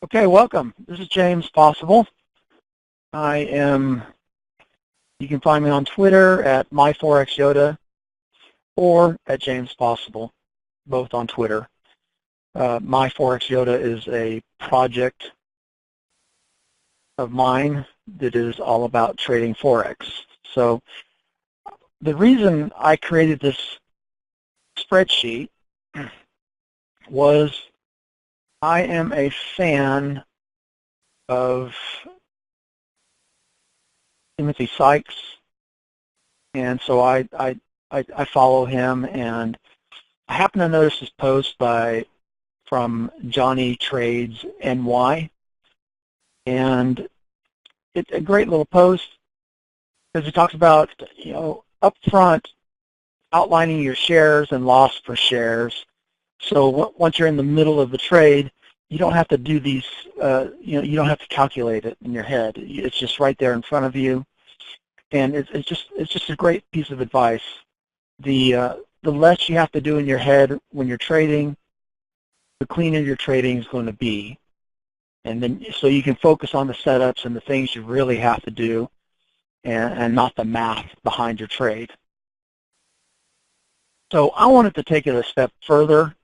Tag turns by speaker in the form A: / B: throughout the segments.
A: Okay, welcome. This is James Possible. You can find me on Twitter at myforexyoda or at James Possible, both on Twitter. MyForexYoda is a project of mine that is all about trading Forex. So the reason I created this spreadsheet was I am a fan of Timothy Sykes, and so I follow him, and I happen to notice this post from Johnny Trades NY, and it's a great little post because he talks about, up front outlining your shares and loss per shares. So once you're in the middle of the trade, you don't have to do these, you don't have to calculate it in your head. It's just right there in front of you, and it's just a great piece of advice. The less you have to do in your head when you're trading, the cleaner your trading is going to be, and then so you can focus on the setups and the things you really have to do, and not the math behind your trade. So I wanted to take it a step further.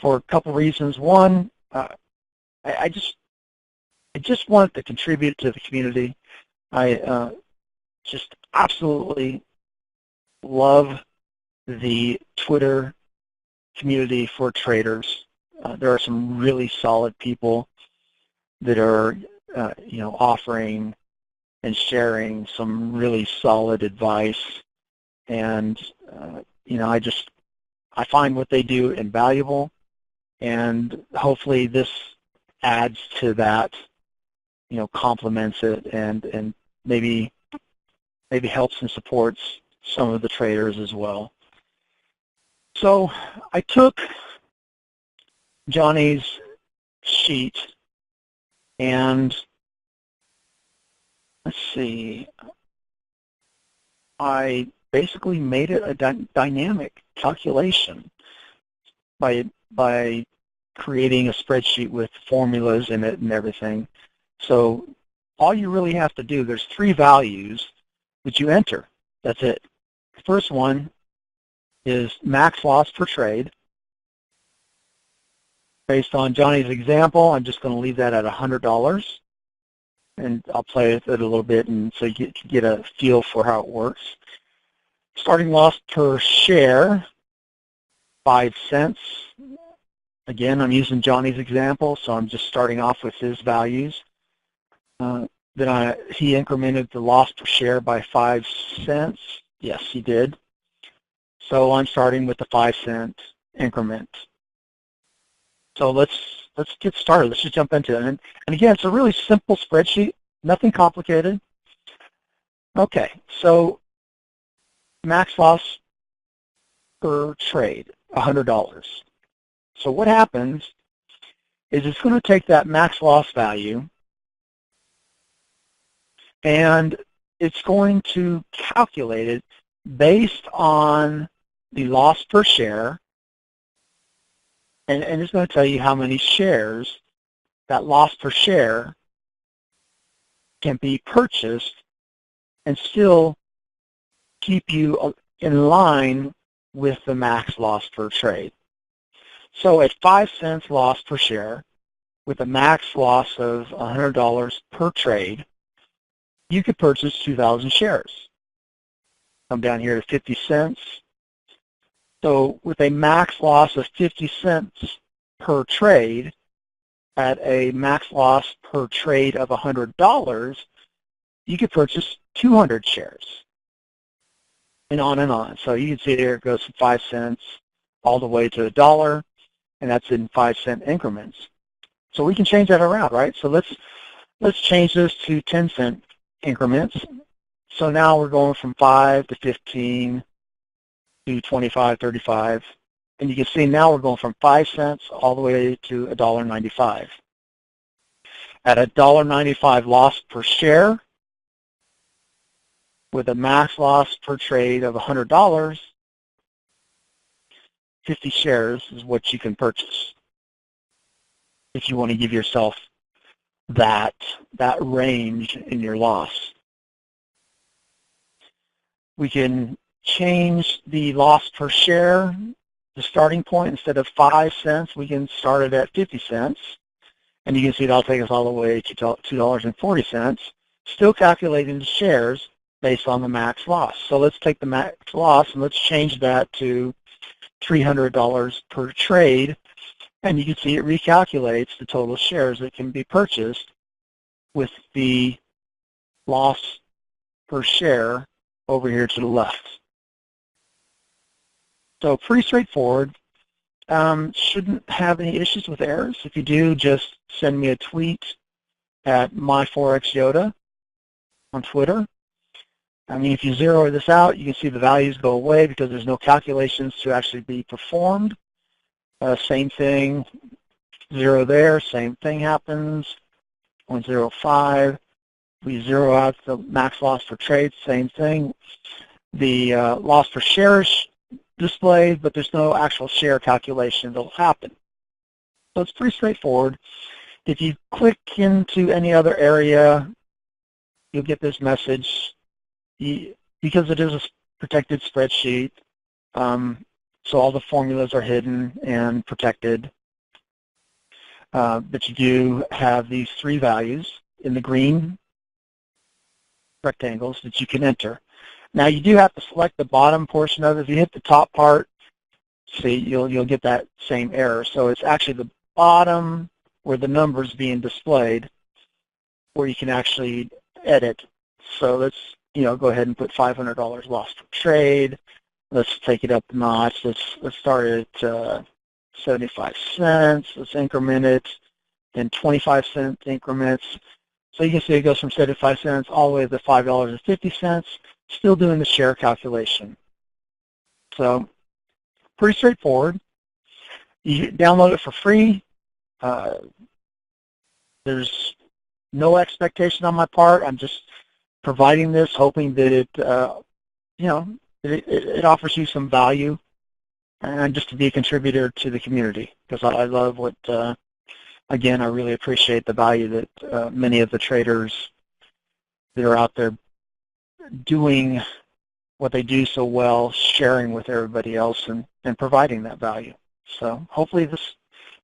A: For a couple reasons. One, I just wanted to contribute to the community. I just absolutely love the Twitter community for traders. There are some really solid people that are, offering and sharing some really solid advice, and I find what they do invaluable, and hopefully this adds to that, complements it, and maybe helps and supports some of the traders as well. So I took Johnny's sheet and let's see, I basically made it a dynamic calculation by creating a spreadsheet with formulas in it and everything. So all you really have to do, there's 3 values that you enter. That's it. The first one is max loss per trade. Based on Johnny's example, I'm just going to leave that at $100, and I'll play with it a little bit, and so you get a feel for how it works. Starting loss per share, 5 cents. Again, I'm using Johnny's example, so I'm just starting off with his values. Then he incremented the loss per share by 5 cents. Yes, he did. So I'm starting with the 5-cent increment. So let's get started. Let's just jump into it. And again, it's a really simple spreadsheet, nothing complicated. Okay, so max loss per trade, $100. So what happens is it's going to take that max loss value and it's going to calculate it based on the loss per share, and it's going to tell you how many shares that loss per share can be purchased and still keep you in line with the max loss per trade. So at 5 cents loss per share, with a max loss of $100 per trade, you could purchase 2,000 shares. Come down here to 50 cents. So with a max loss of 50 cents per trade, at a max loss per trade of $100, you could purchase 200 shares. And on and on. So you can see here it goes from 5 cents all the way to $1, and that's in 5-cent increments. So we can change that around, right? So let's change this to 10-cent increments. So now we're going from 5 to 15 to 25, 35, and you can see now we're going from 5 cents all the way to $1.95. At $1.95 loss per share, with a max loss per trade of $100, 50 shares is what you can purchase. if you want to give yourself that range in your loss. We can change the loss per share, the starting point. Instead of 5 cents, we can start it at 50 cents. And you can see that'll take us all the way to $2.40, still calculating the shares based on the max loss. So let's take the max loss and let's change that to $300 per trade. And you can see it recalculates the total shares that can be purchased with the loss per share over here to the left. So pretty straightforward. Shouldn't have any issues with errors. If you do, just send me a tweet at myforexyoda on Twitter. I mean, if you zero this out, you can see the values go away because there's no calculations to actually be performed. Same thing, 0 there, same thing happens, 0.05. We zero out the max loss per trade, same thing. The loss per share is displayed, but there's no actual share calculation that will happen. So it's pretty straightforward. If you click into any other area, you'll get this message. Because it is a protected spreadsheet, so all the formulas are hidden and protected. But you do have these 3 values in the green rectangles that you can enter. Now you do have to select the bottom portion of it. If you hit the top part, see, you'll get that same error. So it's actually the bottom where the number's being displayed where you can actually edit. So let's go ahead and put $500 loss per trade. Let's take it up a notch. Let's start at 75 cents. Let's increment it in 25-cent increments. So you can see it goes from 75 cents all the way to $5.50, still doing the share calculation. So pretty straightforward. You download it for free. There's no expectation on my part. I'm just providing this, hoping that it offers you some value, and just to be a contributor to the community, because I love what, again, I really appreciate the value that many of the traders that are out there doing what they do so well, sharing with everybody else and providing that value. So hopefully this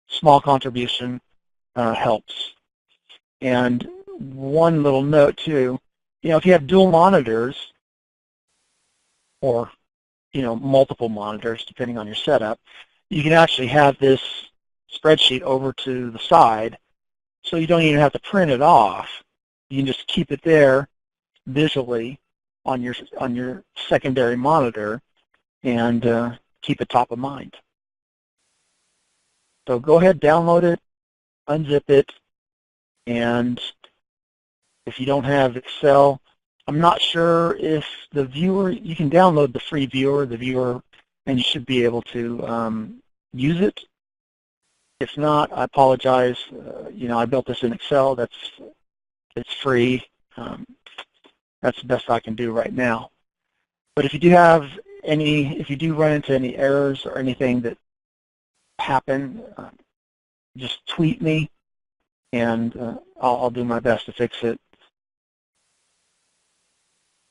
A: small contribution helps. And one little note too, if you have dual monitors or, multiple monitors, depending on your setup, you can actually have this spreadsheet over to the side, so you don't even have to print it off. You can just keep it there visually on your secondary monitor and keep it top of mind. So go ahead, download it, unzip it, and if you don't have Excel, I'm not sure if the viewer, you can download the free viewer, and you should be able to use it. If not, I apologize. I built this in Excel. It's free. That's the best I can do right now. But if you do run into any errors or anything that happen, just tweet me, and I'll do my best to fix it.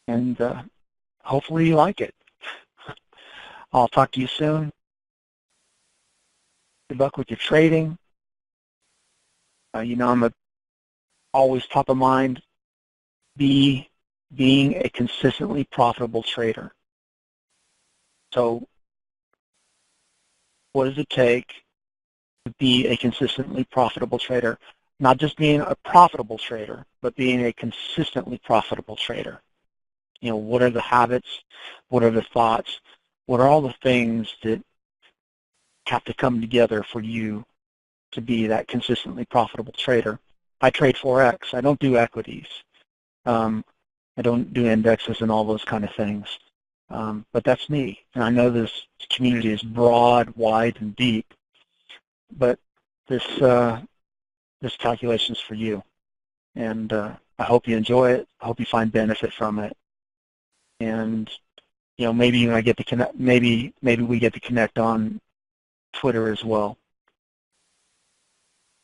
A: And hopefully you like it. I'll talk to you soon. Good luck with your trading. I'm always top of mind, being a consistently profitable trader. So what does it take to be a consistently profitable trader? Not just being a profitable trader, but being a consistently profitable trader. What are the habits? What are the thoughts? What are all the things that have to come together for you to be that consistently profitable trader? I trade Forex. I don't do equities. I don't do indexes and all those kind of things. But that's me. And I know this community is broad, wide, and deep. But this calculation is for you. And I hope you enjoy it. I hope you find benefit from it. And maybe I get to connect. Maybe we get to connect on Twitter as well.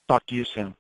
A: Talk to you soon.